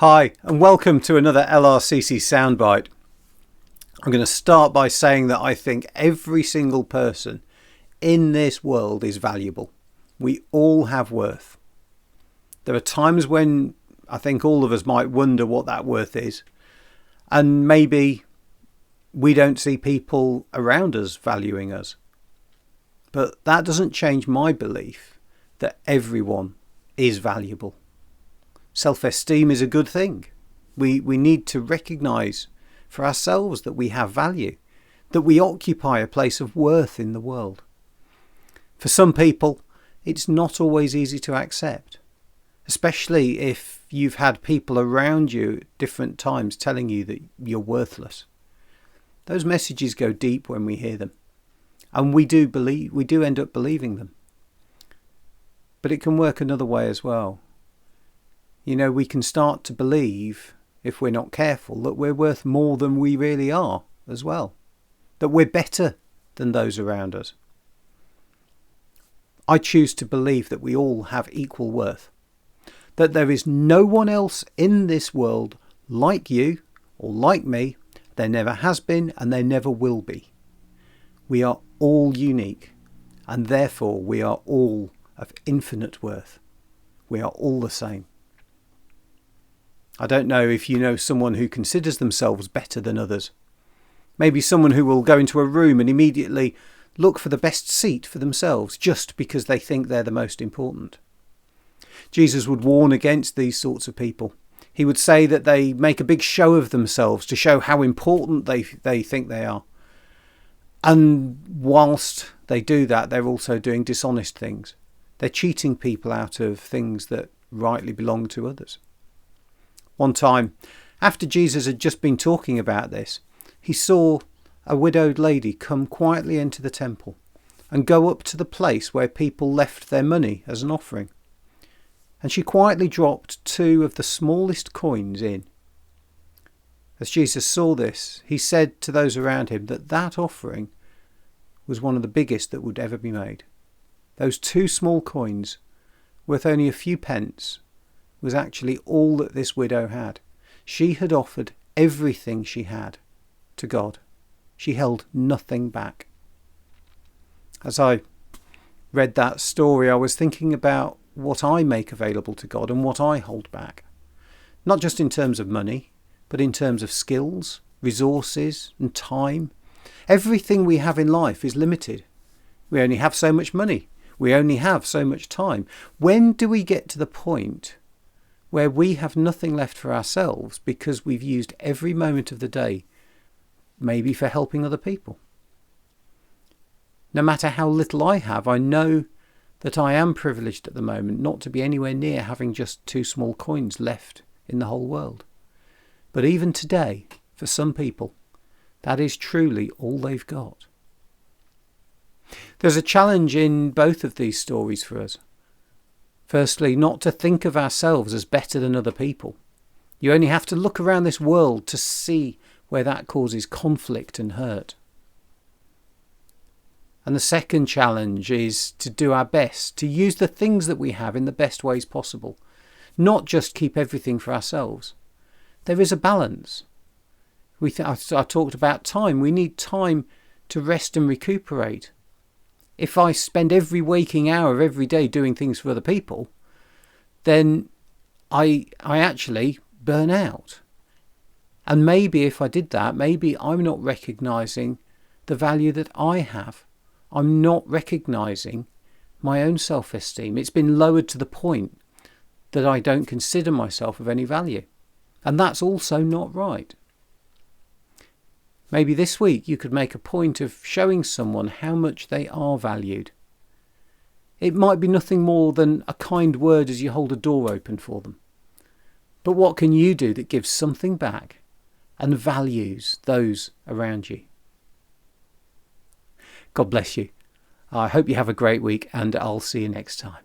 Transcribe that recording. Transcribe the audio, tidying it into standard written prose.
Hi, and welcome to another LRCC Soundbite. I'm going to start by saying that I think every single person in this world is valuable. We all have worth. There are times when I think all of us might wonder what that worth is, and maybe we don't see people around us valuing us. But that doesn't change my belief that everyone is valuable. Self-esteem is a good thing. We need to recognise for ourselves that we have value, that we occupy a place of worth in the world. For some people, it's not always easy to accept, especially if you've had people around you at different times telling you that you're worthless. Those messages go deep when we hear them, and we do end up believing them. But it can work another way as well. You know, we can start to believe, if we're not careful, that we're worth more than we really are as well. That we're better than those around us. I choose to believe that we all have equal worth. That there is no one else in this world like you or like me. There never has been and there never will be. We are all unique, and therefore we are all of infinite worth. We are all the same. I don't know if you know someone who considers themselves better than others. Maybe someone who will go into a room and immediately look for the best seat for themselves just because they think they're the most important. Jesus would warn against these sorts of people. He would say that they make a big show of themselves to show how important they think they are. And whilst they do that, they're also doing dishonest things. They're cheating people out of things that rightly belong to others. One time, after Jesus had just been talking about this, he saw a widowed lady come quietly into the temple and go up to the place where people left their money as an offering. And she quietly dropped 2 of the smallest coins in. As Jesus saw this, he said to those around him that offering was one of the biggest that would ever be made. Those 2 small coins, worth only a few pence, was actually all that this widow had. She had offered everything she had to God. She held nothing back. As I read that story, I was thinking about what I make available to God and what I hold back. Not just in terms of money, but in terms of skills, resources and time. Everything we have in life is limited. We only have so much money. We only have so much time. When do we get to the point where we have nothing left for ourselves because we've used every moment of the day maybe for helping other people? No matter how little I have, I know that I am privileged at the moment not to be anywhere near having just 2 small coins left in the whole world. But even today, for some people, that is truly all they've got. There's a challenge in both of these stories for us. Firstly, not to think of ourselves as better than other people. You only have to look around this world to see where that causes conflict and hurt. And the second challenge is to do our best, to use the things that we have in the best ways possible, not just keep everything for ourselves. There is a balance. I talked about time. We need time to rest and recuperate. If I spend every waking hour of every day doing things for other people, then I actually burn out. And maybe if I did that, maybe I'm not recognising the value that I have. I'm not recognising my own self-esteem. It's been lowered to the point that I don't consider myself of any value. And that's also not right. Maybe this week you could make a point of showing someone how much they are valued. It might be nothing more than a kind word as you hold a door open for them. But what can you do that gives something back and values those around you? God bless you. I hope you have a great week, and I'll see you next time.